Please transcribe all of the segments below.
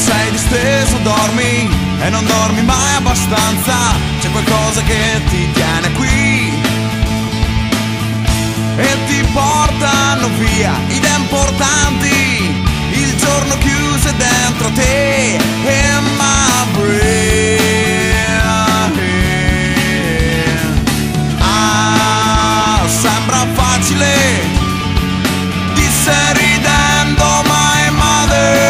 sei disteso dormi e non dormi mai abbastanza. C'è qualcosa che ti tiene qui e ti portano via idee importanti. Il giorno chiuse dentro te e my brain. Sembra facile, disse ridendo my mother.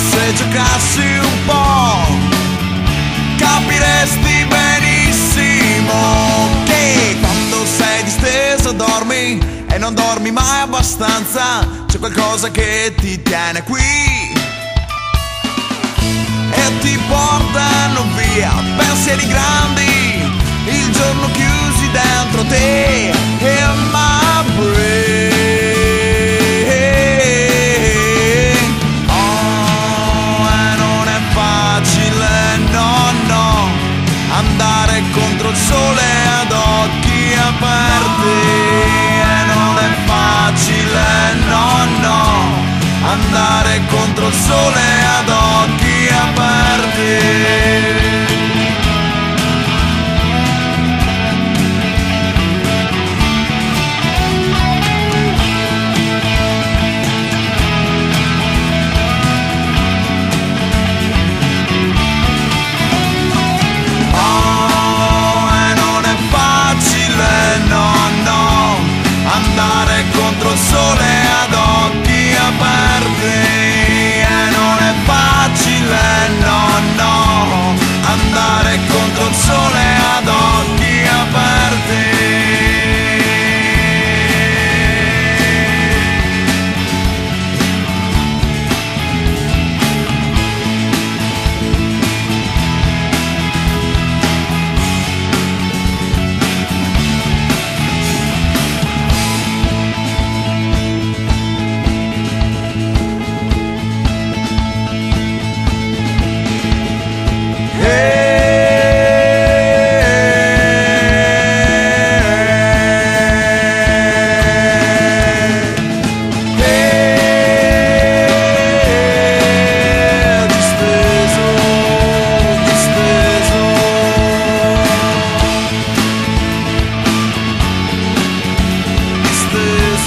Se giocassi un po' capiresti benissimo che quando sei disteso dormi e non dormi mai abbastanza. C'è qualcosa che ti tiene qui e ti portano via pensieri grandi. Il giorno chiusi dentro te e my brain. Oh, e non è facile, no, no, andare contro il sole ad occhi aperti. E non è facile, no, no, andare contro il sole ad occhi aperti. Andare contro il sole ad occhi aperti. E non è facile, no, no, andare contro il sole ad occhi aperti.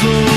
So